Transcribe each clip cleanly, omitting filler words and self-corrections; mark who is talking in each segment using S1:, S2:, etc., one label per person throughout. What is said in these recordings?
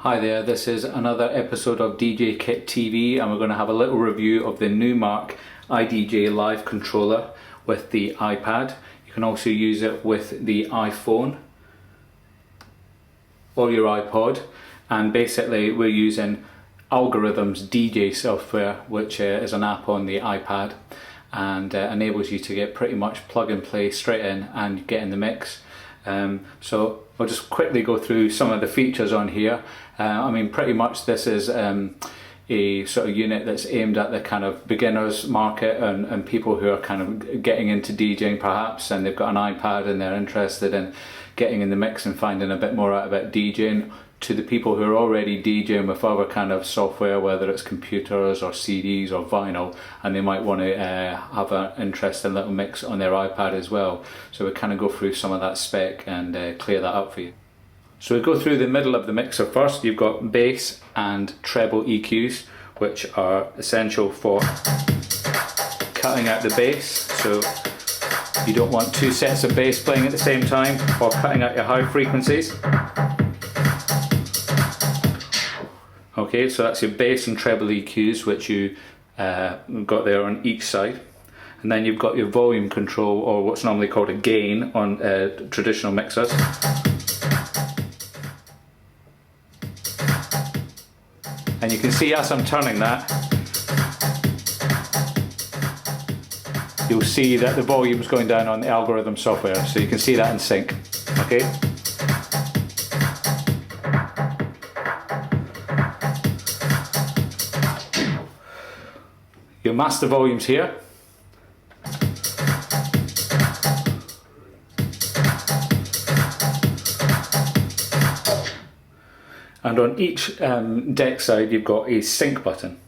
S1: Hi there, this is another episode of DJKIT TV and we're going to have a little review of the Numark iDJ live controller with the iPad. You can also use it with the iPhone or your iPod, and basically we're using Algorithms DJ software, which is an app on the iPad and enables you to get pretty much plug and play straight in and get in the mix. So I'll just quickly go through some of the features on here. I mean, pretty much this is a sort of unit that's aimed at the kind of beginners market and people who are kind of getting into DJing perhaps, and they've got an iPad and they're interested in getting in the mix and finding a bit more out about DJing, to the people who are already DJing with other kind of software, whether it's computers or CDs or vinyl, and they might want to have an interesting little mix on their iPad as well. So we kind of go through some of that spec and clear that up for you. So we go through the middle of the mixer first. You've got bass and treble EQs, which are essential for cutting out the bass. So you don't want two sets of bass playing at the same time or cutting out your high frequencies. Okay, so that's your bass and treble EQs, which you got there on each side. And then you've got your volume control, or what's normally called a gain on traditional mixers. And you can see as I'm turning that, you'll see that the volume's going down on the Algorithm software, so you can see that in sync. Okay. Your master volume's here. And on each deck side you've got a sync button.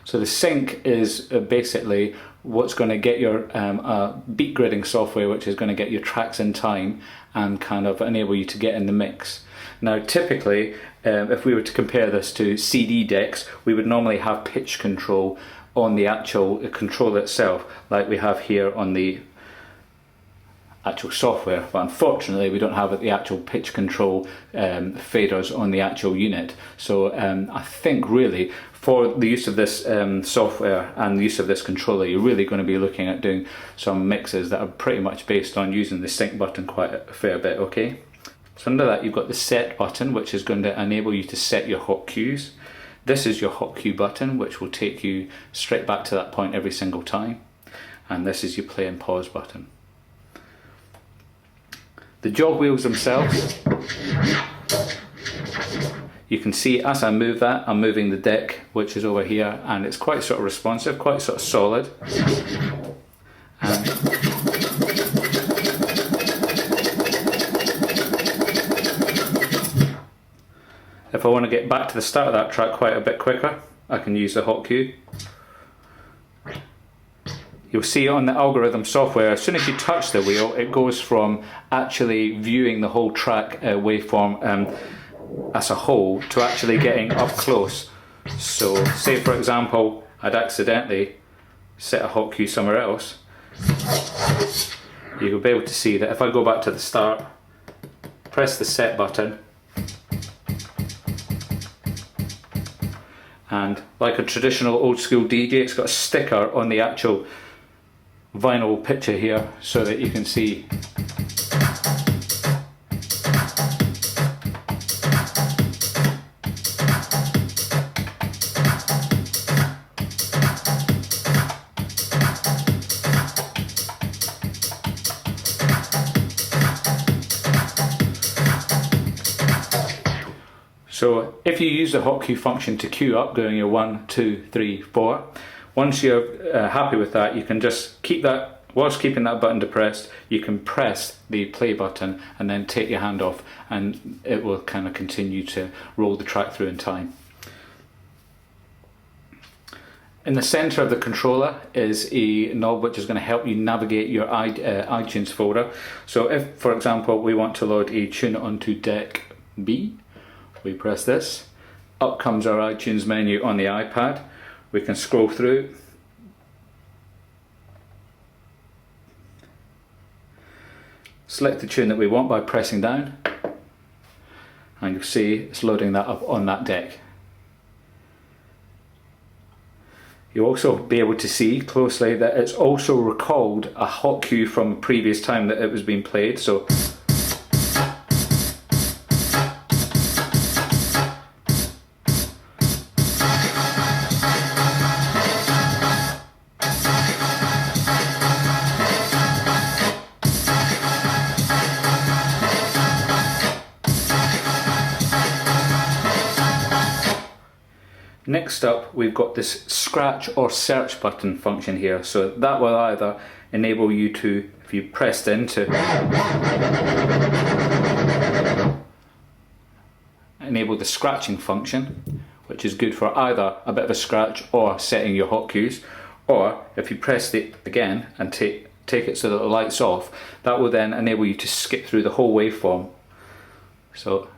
S1: So the sync is basically what's going to get your beat gridding software, which is going to get your tracks in time and kind of enable you to get in the mix. Now typically, if we were to compare this to CD decks, we would normally have pitch control on the actual controller itself, like we have here on the actual software, but unfortunately we don't have the actual pitch control faders on the actual unit. So I think really for the use of this software and the use of this controller, you're really going to be looking at doing some mixes that are pretty much based on using the sync button quite a fair bit. Okay, so under that you've got the set button, which is going to enable you to set your hot cues. This is your hot cue button, which will take you straight back to that point every single time. And this is your play and pause button. The jog wheels themselves, you can see as I move that, I'm moving the deck, which is over here, and it's quite sort of responsive, quite sort of solid. And if I want to get back to the start of that track quite a bit quicker, I can use the hot cue. You'll see on the Algorithm software, as soon as you touch the wheel, it goes from actually viewing the whole track waveform as a whole to actually getting up close. So say for example, I'd accidentally set a hot cue somewhere else, you'll be able to see that if I go back to the start, press the set button, and like a traditional old school DJ, it's got a sticker on the actual vinyl picture here so that you can see. So if you use the hot cue function to cue up, going your 1, 2, 3, 4, once you're happy with that, you can just keep that, whilst keeping that button depressed, you can press the play button and then take your hand off, and it will kind of continue to roll the track through in time. In the center of the controller is a knob which is going to help you navigate your iTunes folder. So if, for example, we want to load a tune onto deck B, we press this, up comes our iTunes menu on the iPad. We can scroll through, select the tune that we want by pressing down, and you'll see it's loading that up on that deck. You'll also be able to see closely that it's also recalled a hot cue from a previous time that it was being played. So next up, we've got this scratch or search button function here. So that will either enable you to, if you pressed into, enable the scratching function, which is good for either a bit of a scratch or setting your hot cues. Or if you press it again and take it so that the light's off, that will then enable you to skip through the whole waveform. So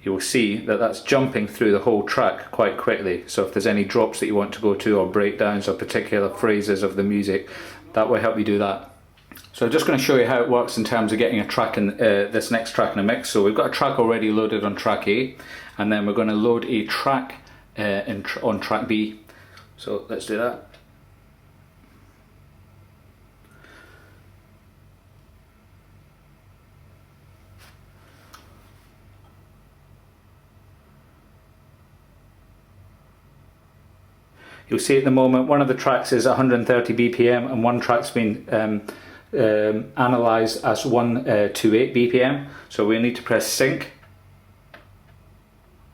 S1: you will see that that's jumping through the whole track quite quickly. So if there's any drops that you want to go to, or breakdowns or particular phrases of the music, that will help you do that. So I'm just going to show you how it works in terms of getting a track in this next track in a mix. So we've got a track already loaded on track A, and then we're going to load a track on track B. So let's do that. You'll see at the moment one of the tracks is 130 BPM and one track's been analysed as 128 BPM. So we need to press sync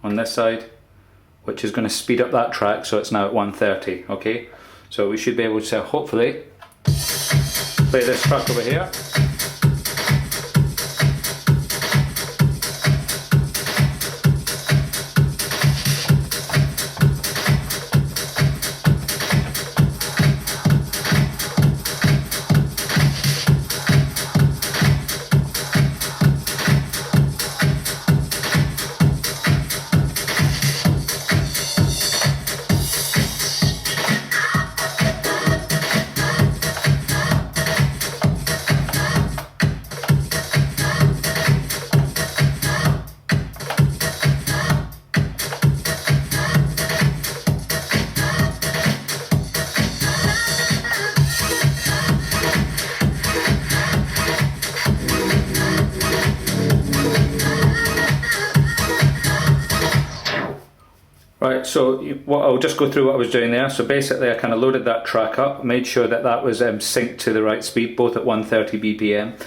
S1: on this side, which is going to speed up that track, so it's now at 130. Okay, so we should be able to hopefully play this track over here. Right, so I'll just go through what I was doing there. So basically I kind of loaded that track up, made sure that that was synced to the right speed, both at 130 BPM.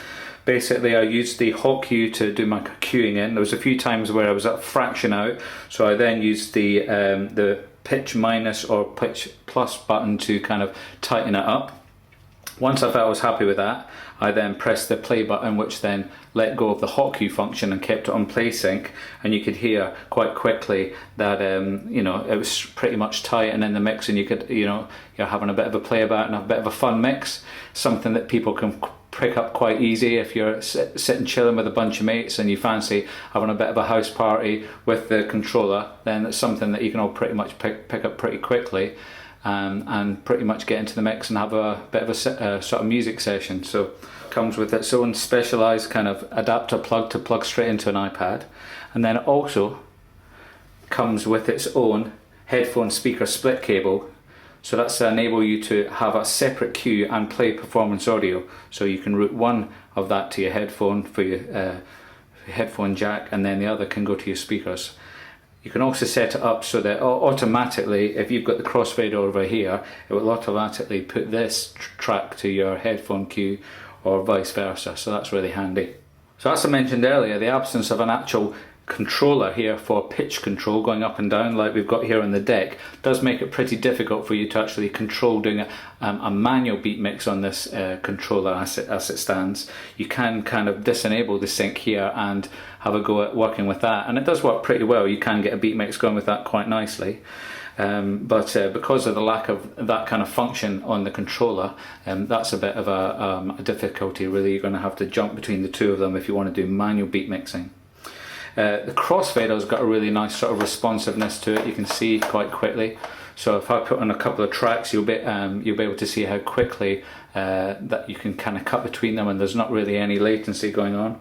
S1: Basically I used the hot cue to do my cueing in. There was a few times where I was at a fraction out, so I then used the pitch minus or pitch plus button to kind of tighten it up. Once I felt I was happy with that, I then pressed the play button, which then let go of the hot cue function and kept it on play sync, and you could hear quite quickly that you know, it was pretty much tight and in the mix, and you could, you know, you're having a bit of a play about and a bit of a fun mix, something that people can pick up quite easy if you're sitting chilling with a bunch of mates and you fancy having a bit of a house party with the controller. Then it's something that you can all pretty much pick up pretty quickly. And pretty much get into the mix and have a bit of a sort of music session. So it comes with its own specialised kind of adapter plug to plug straight into an iPad, and then it also comes with its own headphone speaker split cable. So that's to enable you to have a separate cue and play performance audio. So you can route one of that to your headphone for your headphone jack, and then the other can go to your speakers. You can also set it up so that automatically, if you've got the crossfader over here, it will automatically put this track to your headphone cue or vice versa, so that's really handy. So as I mentioned earlier, the absence of an actual controller here for pitch control going up and down like we've got here on the deck does make it pretty difficult for you to actually control doing a manual beat mix on this controller as it stands. You can kind of disenable the sync here and have a go at working with that, and it does work pretty well. You can get a beat mix going with that quite nicely. But because of the lack of that kind of function on the controller, that's a bit of a difficulty really. You're going to have to jump between the two of them if you want to do manual beat mixing. The crossfader's got a really nice sort of responsiveness to it. You can see quite quickly. So if I put on a couple of tracks, you'll be able to see how quickly that you can kind of cut between them, and there's not really any latency going on.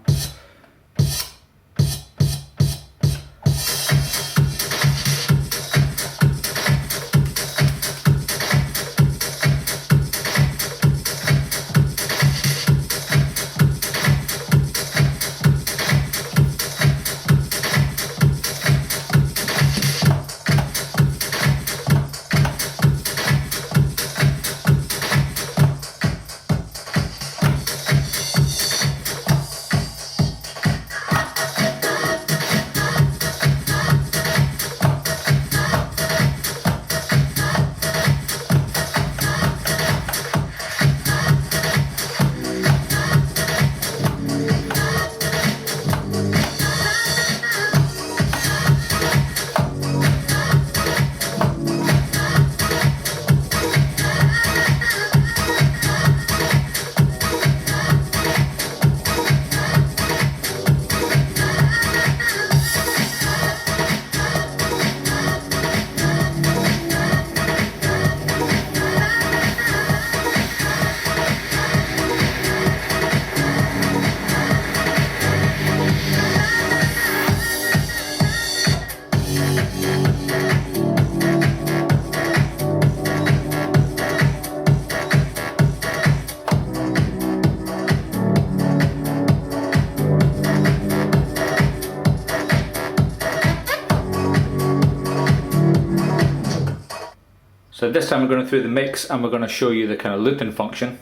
S1: So this time we're going through the mix and we're going to show you the kind of looping function.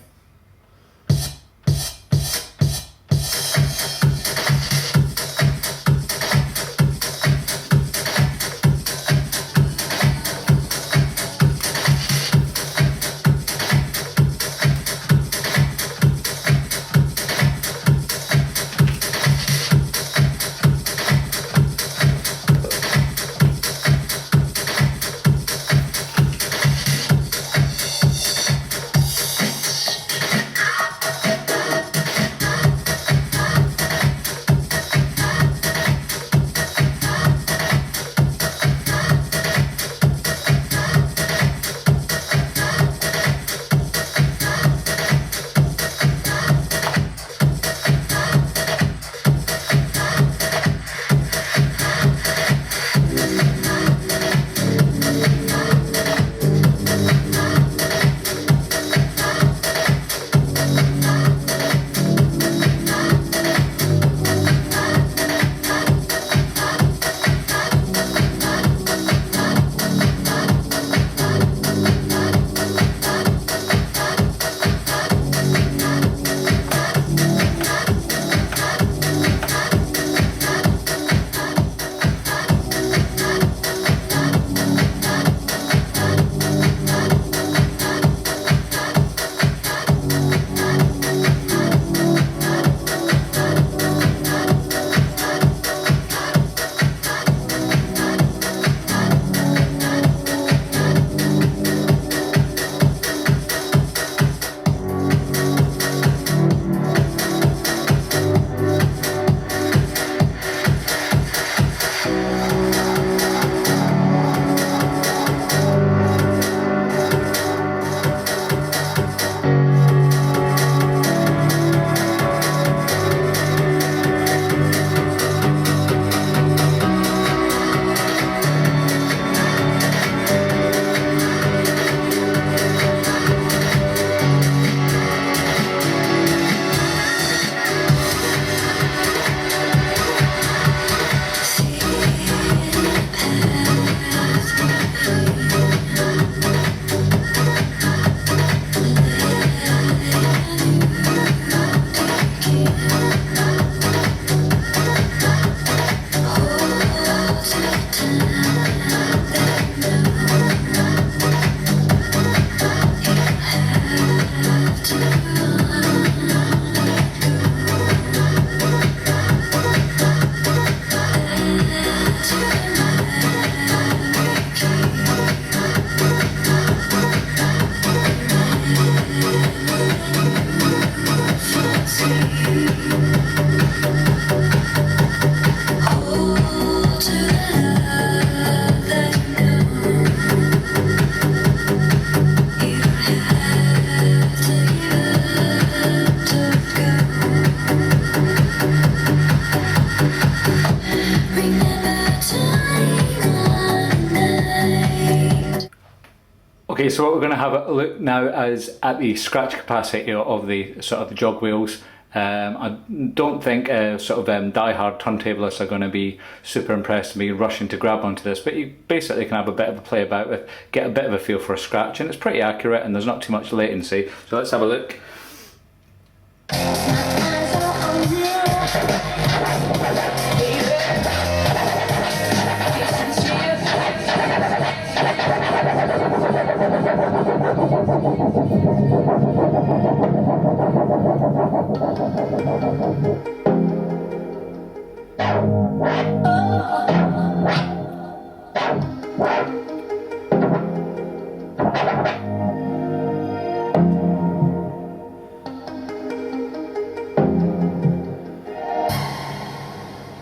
S1: Okay, so what we're going to have a look now is at the scratch capacity of the sort of the jog wheels. I don't think sort of die-hard turntablists are going to be super impressed with me rushing to grab onto this, but you basically can have a bit of a play about with, get a bit of a feel for a scratch, and it's pretty accurate and there's not too much latency. So let's have a look.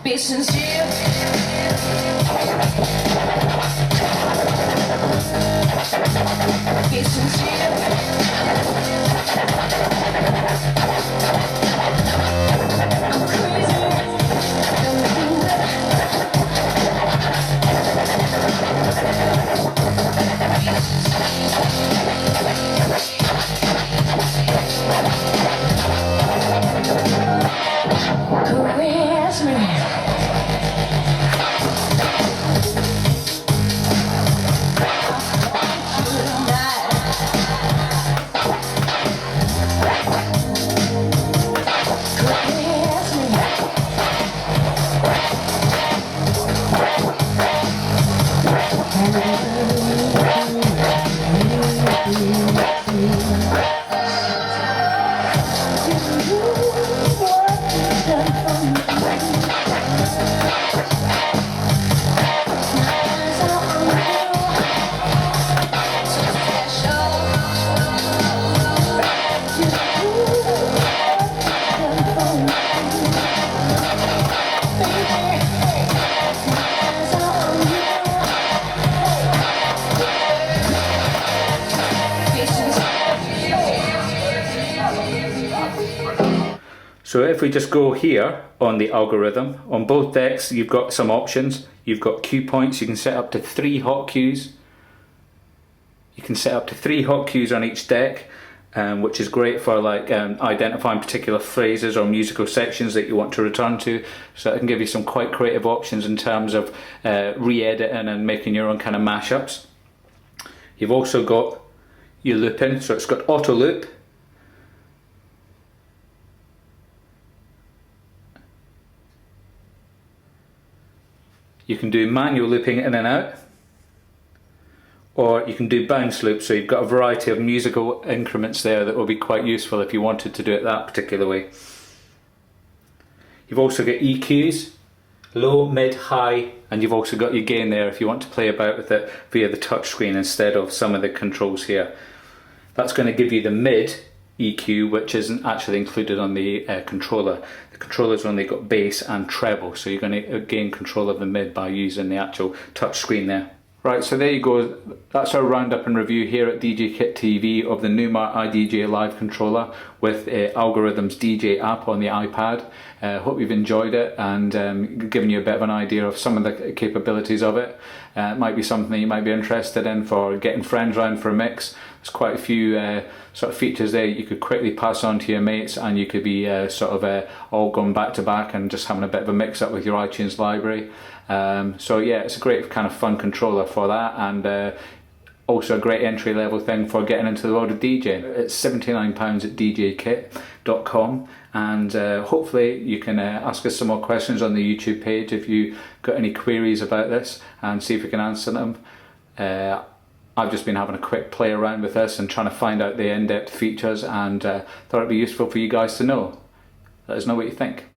S2: Be sincere. Be sincere. I'm crazy. Caress me.
S1: So if we just go here on the algorithm, on both decks you've got some options. You've got cue points, you can set up to 3 hot cues. You can set up to 3 hot cues on each deck, which is great for like identifying particular phrases or musical sections that you want to return to. So it can give you some quite creative options in terms of re-editing and making your own kind of mashups. You've also got your looping, so it's got auto loop. You can do manual looping in and out, or you can do bounce loop, so you've got a variety of musical increments there that will be quite useful if you wanted to do it that particular way. You've also got EQs, low, mid, high, and you've also got your gain there if you want to play about with it via the touch screen instead of some of the controls here. That's going to give you the mid EQ, which isn't actually included on the controller. The controller's only got bass and treble, so you're going to gain control of the mid by using the actual touch screen there. Right, so there you go. That's our roundup and review here at DJKIT TV of the Numark iDJ Live controller with Algorithm's DJ app on the iPad. Hope you've enjoyed it and given you a bit of an idea of some of the capabilities of it. It might be something you might be interested in for getting friends round for a mix. There's quite a few sort of features there you could quickly pass on to your mates, and you could be all going back to back and just having a bit of a mix up with your iTunes library. So yeah, it's a great kind of fun controller for that, and also a great entry level thing for getting into the world of DJing. It's £79 at DJKIT.com, and hopefully you can ask us some more questions on the YouTube page if you got any queries about this, and see if we can answer them. I've just been having a quick play around with this and trying to find out the in-depth features, and thought it'd be useful for you guys to know. Let us know what you think.